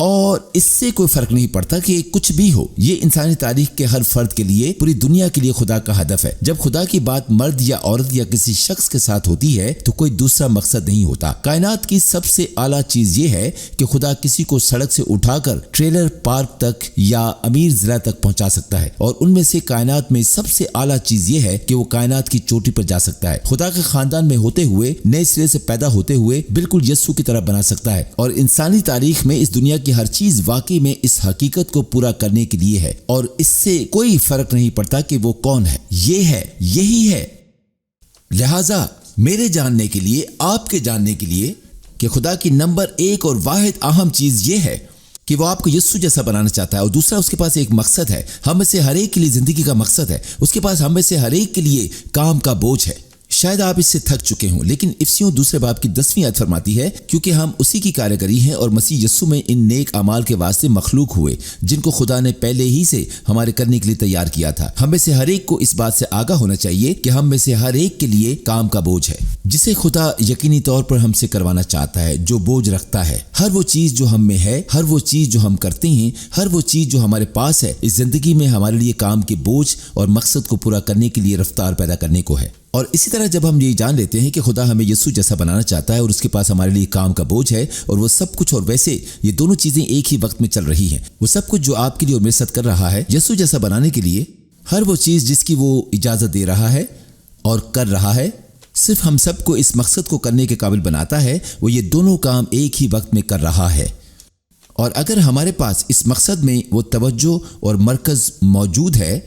اور اس سے کوئی فرق نہیں پڑتا کہ کچھ بھی ہو، یہ انسانی تاریخ کے ہر فرد کے لیے، پوری دنیا کے لیے خدا کا ہدف ہے۔ جب خدا کی بات مرد یا عورت یا کسی شخص کے ساتھ ہوتی ہے تو کوئی دوسرا مقصد نہیں ہوتا۔ کائنات کی سب سے اعلیٰ چیز یہ ہے کہ خدا کسی کو سڑک سے اٹھا کر ٹریلر پارک تک یا امیر ضلع تک پہنچا سکتا ہے، اور ان میں سے کائنات میں سب سے اعلیٰ چیز یہ ہے کہ وہ کائنات کی چوٹی پر جا سکتا ہے، خدا کے خاندان میں ہوتے ہوئے، نئے سرے سے پیدا ہوتے ہوئے بالکل یسوع کی طرح بنا سکتا ہے۔ اور انسانی تاریخ میں اس دنیا کی ہر چیز واقعی میں اس حقیقت کو پورا کرنے کے لیے ہے، اور اس سے کوئی فرق نہیں پڑتا کہ وہ کون ہے، یہ ہے، یہی ہے۔ لہٰذا میرے جاننے کے لیے، آپ کے جاننے کے لیے کہ خدا کی نمبر ایک اور واحد اہم چیز یہ ہے کہ وہ آپ کو یسوع جیسا بنانا چاہتا ہے، اور دوسرا اس کے پاس ایک مقصد ہے، ہم میں سے ہر ایک کے لیے زندگی کا مقصد ہے، اس کے پاس ہم میں سے ہر ایک کے لیے کام کا بوجھ ہے۔ شاید آپ اس سے تھک چکے ہوں، لیکن افسیوں دوسرے باب کی 10ویں آیت فرماتی ہے، کیونکہ ہم اسی کی کاریگری ہیں اور مسیح یسوع میں ان نیک اعمال کے واسطے مخلوق ہوئے جن کو خدا نے پہلے ہی سے ہمارے کرنے کے لیے تیار کیا تھا۔ ہم میں سے ہر ایک کو اس بات سے آگاہ ہونا چاہیے کہ ہم میں سے ہر ایک کے لیے کام کا بوجھ ہے جسے خدا یقینی طور پر ہم سے کروانا چاہتا ہے، جو بوجھ رکھتا ہے۔ ہر وہ چیز جو ہم میں ہے، ہر وہ چیز جو ہم کرتے ہیں، ہر وہ چیز جو ہمارے پاس ہے، اس زندگی میں ہمارے لیے کام کے بوجھ اور مقصد کو پورا کرنے کے لیے رفتار پیدا کرنے کو ہے۔ اور اسی طرح جب ہم یہ جان لیتے ہیں کہ خدا ہمیں یسوع جیسا بنانا چاہتا ہے اور اس کے پاس ہمارے لیے کام کا بوجھ ہے، اور وہ سب کچھ، اور ویسے یہ دونوں چیزیں ایک ہی وقت میں چل رہی ہیں، وہ سب کچھ جو آپ کے لیے اور میرے ساتھ کر رہا ہے یسوع جیسا بنانے کے لیے، ہر وہ چیز جس کی وہ اجازت دے رہا ہے اور کر رہا ہے، صرف ہم سب کو اس مقصد کو کرنے کے قابل بناتا ہے، وہ یہ دونوں کام ایک ہی وقت میں کر رہا ہے۔ اور اگر ہمارے پاس اس مقصد میں وہ توجہ اور مرکز موجود ہے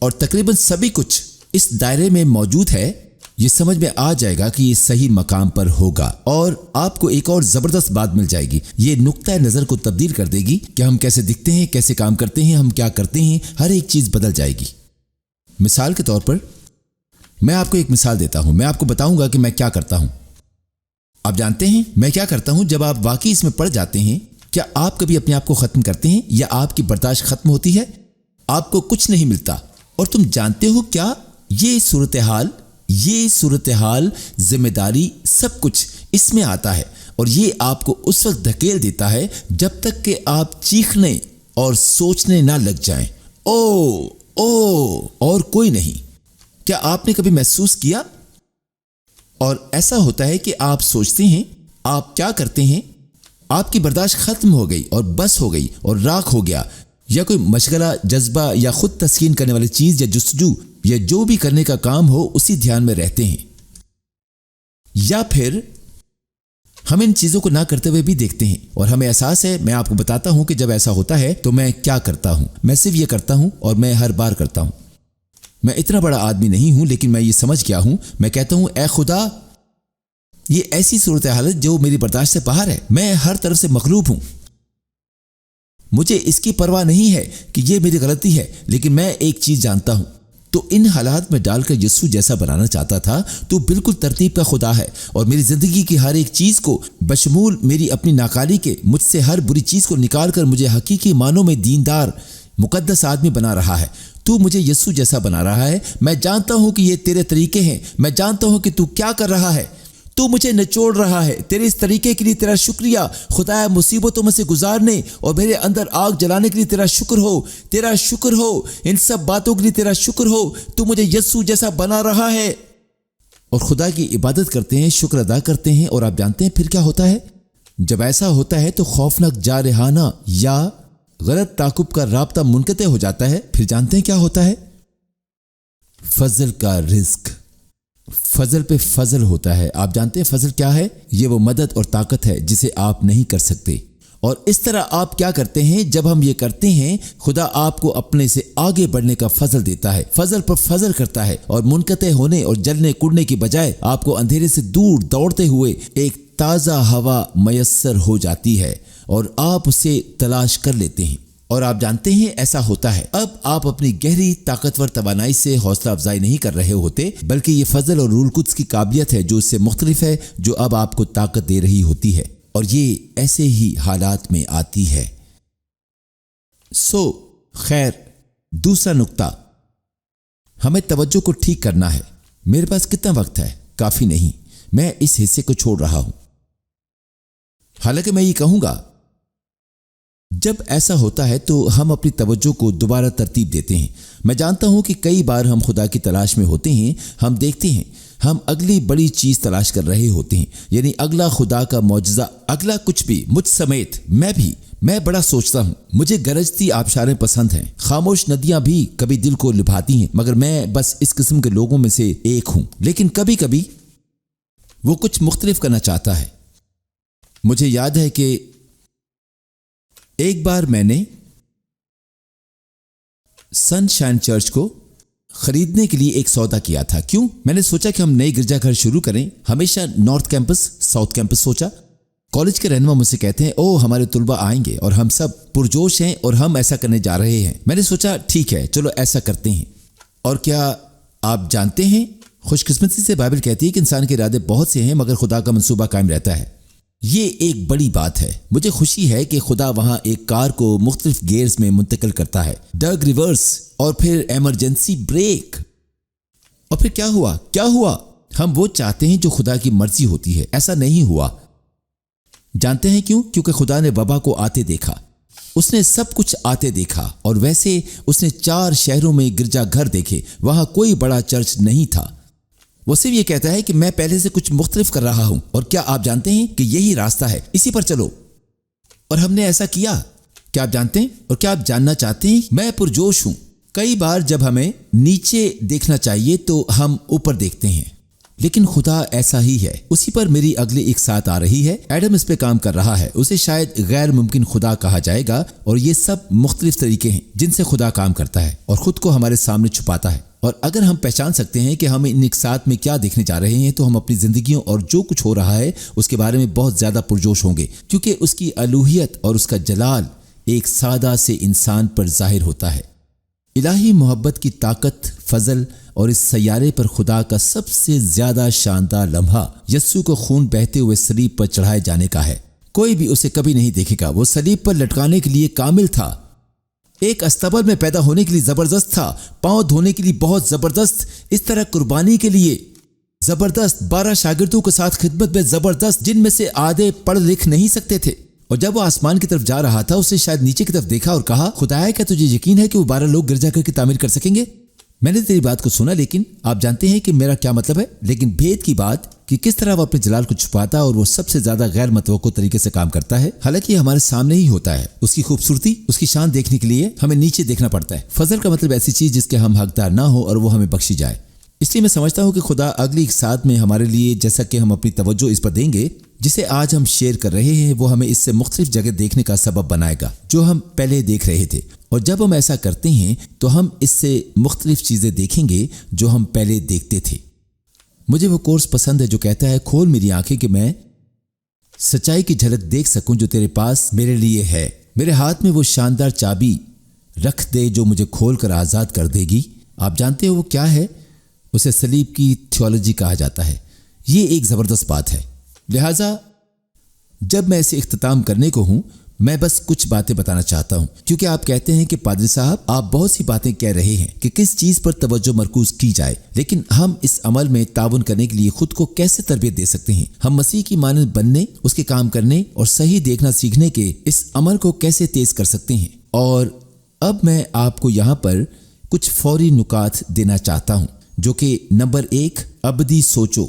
اور تقریباً سبھی کچھ اس دائرے میں موجود ہے، یہ سمجھ میں آ جائے گا کہ یہ صحیح مقام پر ہوگا، اور آپ کو ایک اور زبردست بات مل جائے گی، یہ نقطہ نظر کو تبدیل کر دے گی کہ ہم کیسے دکھتے ہیں، کیسے کام کرتے ہیں، ہم کیا کرتے ہیں، ہر ایک چیز بدل جائے گی۔ مثال کے طور پر میں آپ کو ایک مثال دیتا ہوں، میں آپ کو بتاؤں گا کہ میں کیا کرتا ہوں۔ آپ جانتے ہیں میں کیا کرتا ہوں؟ جب آپ واقعی اس میں پڑ جاتے ہیں، کیا آپ کبھی اپنے آپ کو ختم کرتے ہیں یا آپ کی برداشت ختم ہوتی ہے؟ آپ کو کچھ نہیں ملتا، اور تم جانتے ہو کیا، یہ صورتحال، ذمہ داری، سب کچھ اس میں آتا ہے، اور یہ آپ کو اس وقت دھکیل دیتا ہے جب تک کہ آپ چیخنے اور سوچنے نہ لگ جائیں، اور کوئی نہیں۔ کیا آپ نے کبھی محسوس کیا؟ اور ایسا ہوتا ہے کہ آپ سوچتے ہیں، آپ کیا کرتے ہیں، آپ کی برداشت ختم ہو گئی اور بس ہو گئی اور راکھ ہو گیا، یا کوئی مشغلہ، جذبہ یا خود تسکین کرنے والی چیز یا جستجو یا جو بھی کرنے کا کام ہو، اسی دھیان میں رہتے ہیں، یا پھر ہم ان چیزوں کو نہ کرتے ہوئے بھی دیکھتے ہیں، اور ہمیں احساس ہے۔ میں آپ کو بتاتا ہوں کہ جب ایسا ہوتا ہے تو میں کیا کرتا ہوں۔ میں صرف یہ کرتا ہوں، اور میں ہر بار کرتا ہوں۔ میں اتنا بڑا آدمی نہیں ہوں، لیکن میں یہ سمجھ گیا ہوں۔ میں کہتا ہوں، اے خدا، یہ ایسی صورتحال جو میری برداشت سے باہر ہے، میں ہر طرف سے مغلوب ہوں، مجھے اس کی پرواہ نہیں ہے کہ یہ میری غلطی ہے، لیکن میں ایک چیز جانتا ہوں، تو ان حالات میں ڈال کر یسوع جیسا بنانا چاہتا تھا۔ تو بالکل ترتیب کا خدا ہے، اور میری زندگی کی ہر ایک چیز کو، بشمول میری اپنی ناکاری کے، مجھ سے ہر بری چیز کو نکال کر مجھے حقیقی معنوں میں دیندار، مقدس آدمی بنا رہا ہے۔ تو مجھے یسوع جیسا بنا رہا ہے۔ میں جانتا ہوں کہ یہ تیرے طریقے ہیں، میں جانتا ہوں کہ تو کیا کر رہا ہے، تو مجھے نچوڑ رہا ہے۔ تیرے اس طریقے کے لیے تیرا شکریہ خدایا، مصیبتوں میں سے گزارنے اور میرے اندر آگ جلانے کے لیے تیرا شکر ہو، تیرا شکر ہو، ان سب باتوں کے لیے تیرا شکر ہو۔ تو مجھے یسوع جیسا بنا رہا ہے۔ اور خدا کی عبادت کرتے ہیں، شکر ادا کرتے ہیں، اور آپ جانتے ہیں پھر کیا ہوتا ہے؟ جب ایسا ہوتا ہے تو خوفناک جارحانہ یا غلط تعاقب کا رابطہ منقطع ہو جاتا ہے۔ پھر جانتے ہیں کیا ہوتا ہے؟ فضل کا رزق، فضل پہ فضل ہوتا ہے۔ آپ جانتے ہیں فضل کیا ہے؟ یہ وہ مدد اور طاقت ہے جسے آپ نہیں کر سکتے۔ اور اس طرح آپ کیا کرتے ہیں؟ جب ہم یہ کرتے ہیں، خدا آپ کو اپنے سے آگے بڑھنے کا فضل دیتا ہے، فضل پر فضل کرتا ہے، اور منقطع ہونے اور جلنے کڑنے کی بجائے آپ کو اندھیرے سے دور دوڑتے ہوئے ایک تازہ ہوا میسر ہو جاتی ہے، اور آپ اسے تلاش کر لیتے ہیں۔ اور آپ جانتے ہیں ایسا ہوتا ہے، اب آپ اپنی گہری طاقتور توانائی سے حوصلہ افزائی نہیں کر رہے ہوتے، بلکہ یہ فضل اور روح القدس کی قابلیت ہے جو اس سے مختلف ہے، جو اب آپ کو طاقت دے رہی ہوتی ہے، اور یہ ایسے ہی حالات میں آتی ہے۔ خیر، دوسرا نقطہ، ہمیں توجہ کو ٹھیک کرنا ہے۔ میرے پاس کتنا وقت ہے؟ کافی نہیں، میں اس حصے کو چھوڑ رہا ہوں۔ حالانکہ میں یہ کہوں گا جب ایسا ہوتا ہے تو ہم اپنی توجہ کو دوبارہ ترتیب دیتے ہیں۔ میں جانتا ہوں کہ کئی بار ہم خدا کی تلاش میں ہوتے ہیں، ہم دیکھتے ہیں ہم اگلی بڑی چیز تلاش کر رہے ہوتے ہیں، یعنی اگلا خدا کا معجزہ، اگلا کچھ بھی، مجھ سمیت میں بڑا سوچتا ہوں۔ مجھے گرجتی آبشاریں پسند ہیں، خاموش ندیاں بھی کبھی دل کو لبھاتی ہیں، مگر میں بس اس قسم کے لوگوں میں سے ایک ہوں۔ لیکن کبھی کبھی وہ کچھ مختلف کرنا چاہتا ہے۔ مجھے یاد ہے کہ ایک بار میں نے سن شائن چرچ کو خریدنے کے لیے ایک سودا کیا تھا۔ کیوں؟ میں نے سوچا کہ ہم نئے گرجا گھر شروع کریں۔ ہمیشہ نارتھ کیمپس، ساؤتھ کیمپس سوچا۔ کالج کے رہنما مجھ سے کہتے ہیں ہمارے طلبہ آئیں گے اور ہم سب پرجوش ہیں اور ہم ایسا کرنے جا رہے ہیں۔ میں نے سوچا ٹھیک ہے، چلو ایسا کرتے ہیں۔ اور کیا آپ جانتے ہیں، خوش قسمتی سے بائبل کہتی ہے کہ انسان کے ارادے بہت سے ہیں مگر خدا کا منصوبہ قائم رہتا ہے۔ یہ ایک بڑی بات ہے۔ مجھے خوشی ہے کہ خدا وہاں ایک کار کو مختلف گیئرز میں منتقل کرتا ہے، ڈگ ریورس اور پھر ایمرجنسی بریک۔ اور پھر کیا ہوا؟ ہم وہ چاہتے ہیں جو خدا کی مرضی ہوتی ہے، ایسا نہیں ہوا۔ جانتے ہیں کیوں؟ کیونکہ خدا نے وبا کو آتے دیکھا، اس نے سب کچھ آتے دیکھا، اور ویسے اس نے 4 شہروں میں گرجا گھر دیکھے، وہاں کوئی بڑا چرچ نہیں تھا۔ وہ صرف یہ کہتا ہے کہ میں پہلے سے کچھ مختلف کر رہا ہوں، اور کیا آپ جانتے ہیں کہ یہی راستہ ہے، اسی پر چلو۔ اور ہم نے ایسا کیا۔ کیا آپ جانتے ہیں اور کیا آپ جاننا چاہتے ہیں؟ میں پرجوش ہوں۔ کئی بار جب ہمیں نیچے دیکھنا چاہیے تو ہم اوپر دیکھتے ہیں، لیکن خدا ایسا ہی ہے۔ اسی پر میری اگلی ایک ساتھ آ رہی ہے۔ ایڈم اس پہ کام کر رہا ہے، اسے شاید غیر ممکن خدا کہا جائے گا، اور یہ سب مختلف طریقے ہیں جن سے خدا کام کرتا ہے اور خود کو ہمارے سامنے چھپاتا ہے۔ اور اگر ہم پہچان سکتے ہیں کہ ہم ان اقساط میں کیا دیکھنے جا رہے ہیں تو ہم اپنی زندگیوں اور جو کچھ ہو رہا ہے اس کے بارے میں بہت زیادہ پرجوش ہوں گے، کیونکہ اس کی الوہیت اور اس کا جلال ایک سادہ سے انسان پر ظاہر ہوتا ہے۔ الہی محبت کی طاقت، فضل اور اس سیارے پر خدا کا سب سے زیادہ شاندار لمحہ یسوع کو خون بہتے ہوئے صلیب پر چڑھائے جانے کا ہے۔ کوئی بھی اسے کبھی نہیں دیکھے گا۔ وہ صلیب پر لٹکانے کے لیے کامل تھا، ایک استبل میں پیدا ہونے کے لیے زبردست تھا، پاؤں دھونے کے لیے بہت زبردست، اس طرح قربانی کے لیے زبردست، 12 شاگردوں کے ساتھ خدمت میں زبردست، جن میں سے آدھے پڑھ لکھ نہیں سکتے تھے۔ اور جب وہ آسمان کی طرف جا رہا تھا اسے شاید نیچے کی طرف دیکھا اور کہا، خدایا کیا تجھے یقین ہے کہ وہ 12 لوگ گرجا گھر کی تعمیر کر سکیں گے؟ میں نے تیری بات کو سنا، لیکن آپ جانتے ہیں کہ میرا کیا مطلب ہے۔ لیکن بھید کی بات کہ کس طرح وہ اپنے جلال کو چھپاتا اور وہ سب سے زیادہ غیر متوقع طریقے سے کام کرتا ہے، حالانکہ یہ ہمارے سامنے ہی ہوتا ہے۔ اس کی خوبصورتی، اس کی شان دیکھنے کے لیے ہمیں نیچے دیکھنا پڑتا ہے۔ فضل کا مطلب ایسی چیز جس کے ہم حقدار نہ ہو اور وہ ہمیں بخشی جائے۔ اس لیے میں سمجھتا ہوں کہ خدا اگلی ایک ساتھ میں ہمارے لیے، جیسا کہ ہم اپنی توجہ اس پر دیں گے جسے آج ہم شیئر کر رہے ہیں، وہ ہمیں اس سے مختلف جگہ دیکھنے کا سبب بنائے گا جو ہم پہلے دیکھ رہے تھے۔ اور جب ہم ایسا کرتے ہیں تو ہم اس سے مختلف چیزیں دیکھیں گے جو ہم پہلے دیکھتے تھے۔ مجھے وہ کورس پسند ہے جو کہتا ہے، کھول میری آنکھیں کہ میں سچائی کی جھلک دیکھ سکوں جو تیرے پاس میرے لیے ہے۔ میرے ہاتھ میں وہ شاندار چابی رکھ دے جو مجھے کھول کر آزاد کر دے گی۔ آپ جانتے ہو وہ کیا ہے؟ اسے صلیب کی تھیولوجی کہا جاتا ہے۔ یہ ایک زبردست بات ہے۔ لہٰذا جب میں اسے اختتام کرنے کو ہوں، میں بس کچھ باتیں بتانا چاہتا ہوں، کیونکہ آپ کہتے ہیں کہ پادری صاحب آپ بہت سی باتیں کہہ رہے ہیں کہ کس چیز پر توجہ مرکوز کی جائے، لیکن ہم اس عمل میں تعاون کرنے کے لیے خود کو کیسے تربیت دے سکتے ہیں؟ ہم مسیح کی مانند بننے، اس کے کام کرنے اور صحیح دیکھنا سیکھنے کے اس عمل کو کیسے تیز کر سکتے ہیں؟ اور اب میں آپ کو یہاں پر کچھ فوری نکات دینا چاہتا ہوں، جو کہ نمبر 1، ابدی سوچو۔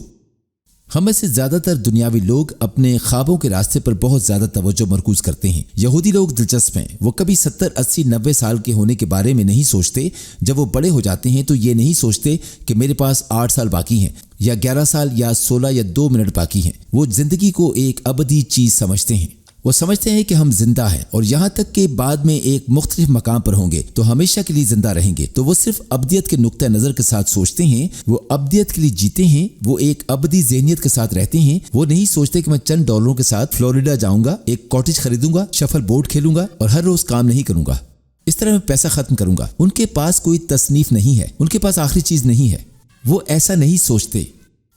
ہم میں سے زیادہ تر دنیاوی لوگ اپنے خوابوں کے راستے پر بہت زیادہ توجہ مرکوز کرتے ہیں۔ یہودی لوگ دلچسپ ہیں، وہ کبھی 70، 80، 90 سال کے ہونے کے بارے میں نہیں سوچتے۔ جب وہ بڑے ہو جاتے ہیں تو یہ نہیں سوچتے کہ میرے پاس 8 سال باقی ہیں یا 11 سال یا 16 یا 2 منٹ باقی ہیں۔ وہ زندگی کو ایک ابدی چیز سمجھتے ہیں۔ وہ سمجھتے ہیں کہ ہم زندہ ہیں اور یہاں تک کہ بعد میں ایک مختلف مقام پر ہوں گے تو ہمیشہ کے لیے زندہ رہیں گے۔ تو وہ صرف ابدیت کے نقطہ نظر کے ساتھ سوچتے ہیں، وہ ابدیت کے لیے جیتے ہیں، وہ ایک ابدی ذہنیت کے ساتھ رہتے ہیں۔ وہ نہیں سوچتے کہ میں چند ڈالروں کے ساتھ فلوریڈا جاؤں گا، ایک کاٹیج خریدوں گا، شفل بورڈ کھیلوں گا اور ہر روز کام نہیں کروں گا، اس طرح میں پیسہ ختم کروں گا۔ ان کے پاس کوئی تصنیف نہیں ہے، ان کے پاس آخری چیز نہیں ہے۔ وہ ایسا نہیں سوچتے،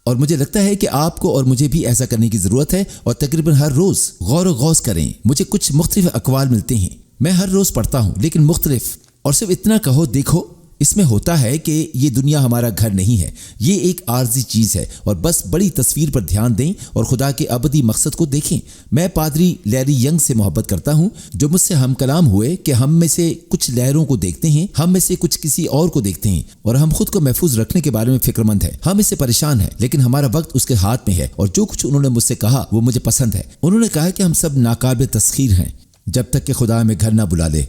اور مجھے لگتا ہے کہ آپ کو اور مجھے بھی ایسا کرنے کی ضرورت ہے، اور تقریباً ہر روز غور و غوض کریں۔ مجھے کچھ مختلف اقوال ملتے ہیں، میں ہر روز پڑھتا ہوں لیکن مختلف، اور صرف اتنا کہو، دیکھو اس میں ہوتا ہے کہ یہ دنیا ہمارا گھر نہیں ہے، یہ ایک عارضی چیز ہے، اور بس بڑی تصویر پر دھیان دیں اور خدا کے ابدی مقصد کو دیکھیں۔ میں پادری لیری ینگ سے محبت کرتا ہوں، جو مجھ سے ہم کلام ہوئے کہ ہم میں سے کچھ لہروں کو دیکھتے ہیں، ہم میں سے کچھ کسی اور کو دیکھتے ہیں، اور ہم خود کو محفوظ رکھنے کے بارے میں فکر مند ہیں۔ ہم اس سے پریشان ہیں، لیکن ہمارا وقت اس کے ہاتھ میں ہے، اور جو کچھ انہوں نے مجھ سے کہا وہ مجھے پسند ہے۔ انہوں نے کہا کہ ہم سب ناقابل تسخیر ہیں جب تک کہ خدا ہمیں گھر نہ بلا لے۔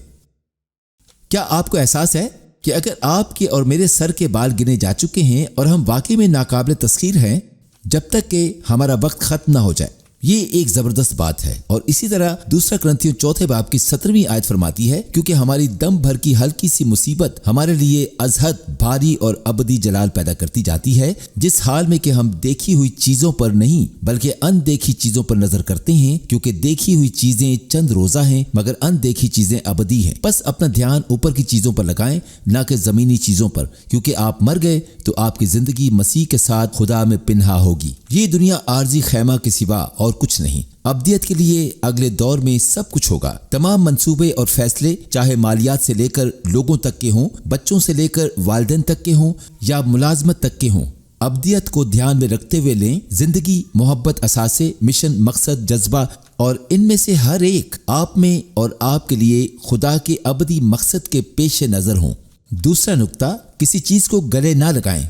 کیا آپ کو احساس ہے کہ اگر آپ کے اور میرے سر کے بال گنے جا چکے ہیں اور ہم واقعی میں ناقابل تسخیر ہیں جب تک کہ ہمارا وقت ختم نہ ہو جائے؟ یہ ایک زبردست بات ہے، اور اسی طرح دوسرا کرنتھیوں 4 باب کی 17ویں آیت فرماتی ہے، کیونکہ ہماری دم بھر کی ہلکی سی مصیبت ہمارے لیے ازحد بھاری اور ابدی جلال پیدا کرتی جاتی ہے، جس حال میں کہ ہم دیکھی ہوئی چیزوں پر نہیں بلکہ ان دیکھی چیزوں پر نظر کرتے ہیں، کیونکہ دیکھی ہوئی چیزیں چند روزہ ہیں مگر ان دیکھی چیزیں ابدی ہیں۔ بس اپنا دھیان اوپر کی چیزوں پر لگائیں، نہ کہ زمینی چیزوں پر، کیونکہ آپ مر گئے تو آپ کی زندگی مسیح کے ساتھ خدا میں پنہا ہوگی۔ یہ دنیا عارضی خیمہ کے سوا اور کچھ نہیں۔ ابدیت کے لیے اگلے دور میں سب کچھ ہوگا۔ تمام منصوبے اور فیصلے، چاہے مالیات سے لے کر لوگوں تک کے ہوں، بچوں سے لے کر والدین تک کے ہوں یا ملازمت تک کے ہوں، ابدیت کو دھیان میں رکھتے ہوئے لیں۔ زندگی، محبت، اثاثے، مشن، مقصد، جذبہ، اور ان میں سے ہر ایک آپ میں اور آپ کے لیے خدا کے ابدی مقصد کے پیش نظر ہوں۔ دوسرا نقطہ، کسی چیز کو گلے نہ لگائیں۔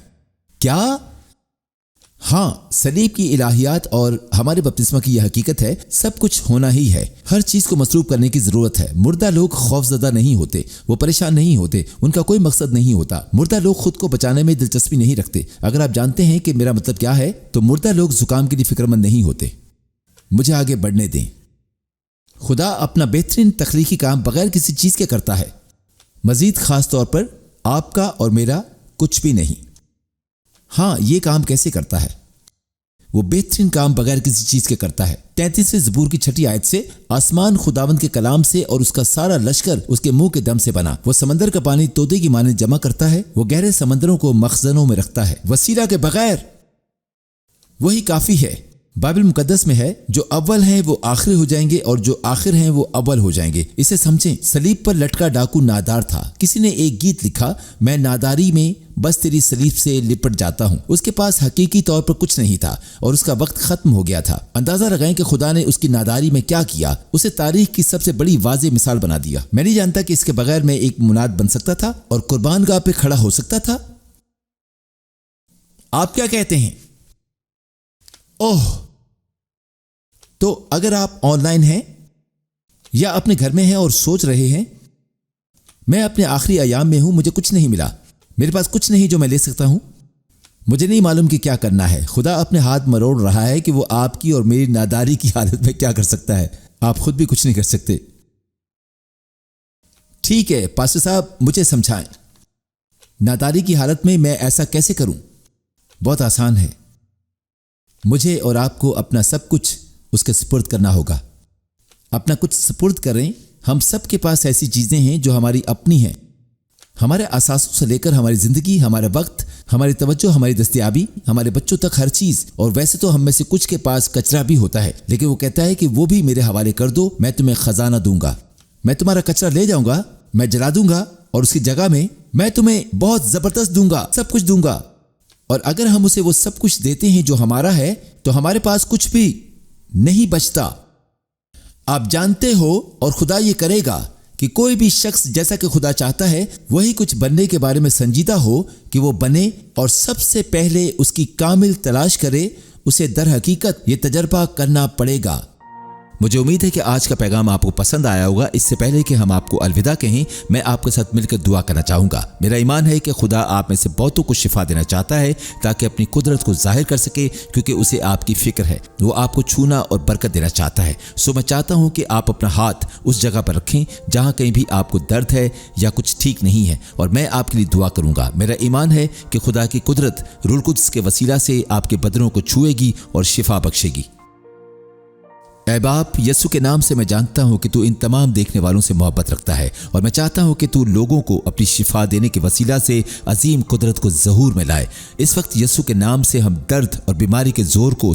کیا؟ ہاں، صلیب کی الہیات اور ہمارے بپتسمہ کی یہ حقیقت ہے، سب کچھ ہونا ہی ہے۔ ہر چیز کو مصروف کرنے کی ضرورت ہے۔ مردہ لوگ خوف زدہ نہیں ہوتے، وہ پریشان نہیں ہوتے، ان کا کوئی مقصد نہیں ہوتا۔ مردہ لوگ خود کو بچانے میں دلچسپی نہیں رکھتے۔ اگر آپ جانتے ہیں کہ میرا مطلب کیا ہے، تو مردہ لوگ زکام کے لیے فکر مند نہیں ہوتے۔ مجھے آگے بڑھنے دیں۔ خدا اپنا بہترین تخلیقی کام بغیر کسی چیز کے کرتا ہے، مزید خاص طور پر آپ کا اور میرا کچھ بھی نہیں۔ ہاں، یہ کام کیسے کرتا ہے؟ وہ بہترین کام بغیر کسی چیز کے کرتا ہے۔ 33 زبور کی 6 آیت سے، آسمان خداوند کے کلام سے اور اس کا سارا لشکر اس کے منہ کے دم سے بنا۔ وہ سمندر کا پانی تودے کی مانند جمع کرتا ہے، وہ گہرے سمندروں کو مخزنوں میں رکھتا ہے۔ وسیلہ کے بغیر وہی کافی ہے۔ بائبل مقدس میں ہے، جو اول ہیں وہ آخر ہو جائیں گے اور جو آخر ہیں وہ اول ہو جائیں گے۔ اسے سمجھیں۔ صلیب پر لٹکا ڈاکو نادار تھا۔ کسی نے ایک گیت لکھا، میں ناداری میں بس تیری صلیب سے لپٹ جاتا ہوں۔ اس کے پاس حقیقی طور پر کچھ نہیں تھا اور اس کا وقت ختم ہو گیا تھا۔ اندازہ لگائیں کہ خدا نے اس کی ناداری میں کیا کیا، اسے تاریخ کی سب سے بڑی واضح مثال بنا دیا۔ میں نہیں جانتا کہ اس کے بغیر میں ایک مناد بن سکتا تھا اور قربان گاہ پہ کھڑا ہو سکتا تھا۔ آپ کیا کہتے ہیں؟ اوہ! تو اگر آپ آن لائن ہیں یا اپنے گھر میں ہیں اور سوچ رہے ہیں، میں اپنے آخری ایام میں ہوں، مجھے کچھ نہیں ملا، میرے پاس کچھ نہیں جو میں لے سکتا ہوں، مجھے نہیں معلوم کہ کیا کرنا ہے۔ خدا اپنے ہاتھ مروڑ رہا ہے کہ وہ آپ کی اور میری ناداری کی حالت میں کیا کر سکتا ہے۔ آپ خود بھی کچھ نہیں کر سکتے۔ ٹھیک ہے پاسٹر صاحب، مجھے سمجھائیں، ناداری کی حالت میں میں ایسا کیسے کروں؟ بہت آسان ہے۔ مجھے اور آپ کو اپنا سب کچھ اس کے سپرد کرنا ہوگا۔ اپنا کچھ سپرد کریں۔ ہم سب کے پاس ایسی چیزیں ہیں جو ہماری اپنی ہیں، ہمارے اثاثوں سے لے کر ہماری زندگی، ہمارا وقت، ہماری توجہ، ہماری دستیابی، ہمارے بچوں تک ہر چیز۔ اور ویسے تو ہم میں سے کچھ کے پاس کچرا بھی ہوتا ہے، لیکن وہ کہتا ہے کہ وہ بھی میرے حوالے کر دو، میں تمہیں خزانہ دوں گا۔ میں تمہارا کچرا لے جاؤں گا، میں جلا دوں گا، اور اس کی جگہ میں تمہیں بہت زبردست دوں گا، سب کچھ دوں گا۔ اور اگر ہم اسے وہ سب کچھ دیتے ہیں جو ہمارا ہے، تو ہمارے پاس کچھ بھی نہیں بچتا۔ آپ جانتے ہو، اور خدا یہ کرے گا کہ کوئی بھی شخص جیسا کہ خدا چاہتا ہے وہی کچھ بننے کے بارے میں سنجیدہ ہو کہ وہ بنے، اور سب سے پہلے اس کی کامل تلاش کرے، اسے در حقیقت یہ تجربہ کرنا پڑے گا۔ مجھے امید ہے کہ آج کا پیغام آپ کو پسند آیا ہوگا۔ اس سے پہلے کہ ہم آپ کو الوداع کہیں، میں آپ کے ساتھ مل کر دعا کرنا چاہوں گا۔ میرا ایمان ہے کہ خدا آپ میں سے بہتوں کو شفا دینا چاہتا ہے تاکہ اپنی قدرت کو ظاہر کر سکے، کیونکہ اسے آپ کی فکر ہے۔ وہ آپ کو چھونا اور برکت دینا چاہتا ہے۔ سو میں چاہتا ہوں کہ آپ اپنا ہاتھ اس جگہ پر رکھیں جہاں کہیں بھی آپ کو درد ہے یا کچھ ٹھیک نہیں ہے، اور میں آپ کے لیے دعا کروں گا۔ میرا ایمان ہے کہ خدا کی قدرت روح القدس کے وسیلہ سے آپ کے بدنوں کو چھوئے گی اور شفا بخشے گی۔ اے باپ، یسوع کے نام سے میں جانتا ہوں کہ تو ان تمام دیکھنے والوں سے محبت رکھتا ہے، اور میں چاہتا ہوں کہ تو لوگوں کو اپنی شفا دینے کے وسیلہ سے عظیم قدرت کو ظہور میں لائے۔ اس وقت یسوع کے نام سے ہم درد اور بیماری کے زور کو